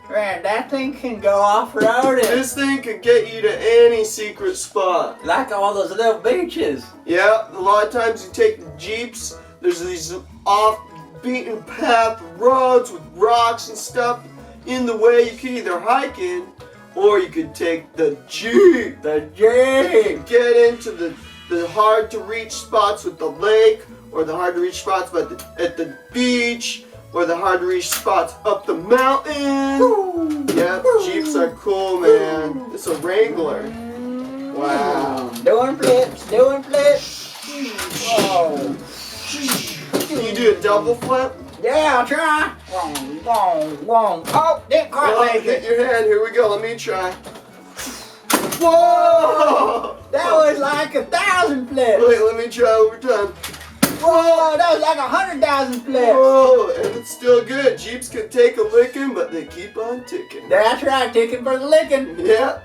Man, that thing can go off-roading. This thing can get you to any secret spot. Like all those little beaches. Yeah, a lot of times you take the Jeeps, there's these off-beaten path roads with rocks and stuff in the way. You can either hike in, or you could take the Jeep. The Jeep. Get into the hard-to-reach spots with the lake, or the hard-to-reach spots at the beach, or the hard-to-reach spots up the mountain. Yep, Jeeps are cool, man. It's a Wrangler. Wow. Doing flips, doing flips. Whoa. Can you do a double flip? Yeah, I'll try. Whoa. Oh, didn't quite Oh, make hit it. your hand. Here we go. Let me try. Whoa! That was like 1,000 flips. Wait, let me try one more time. Whoa, that was like 100,000 flips. Whoa, and it's still good. Jeeps can take a licking, but they keep on ticking. That's right, Ticken for the licking. Yeah.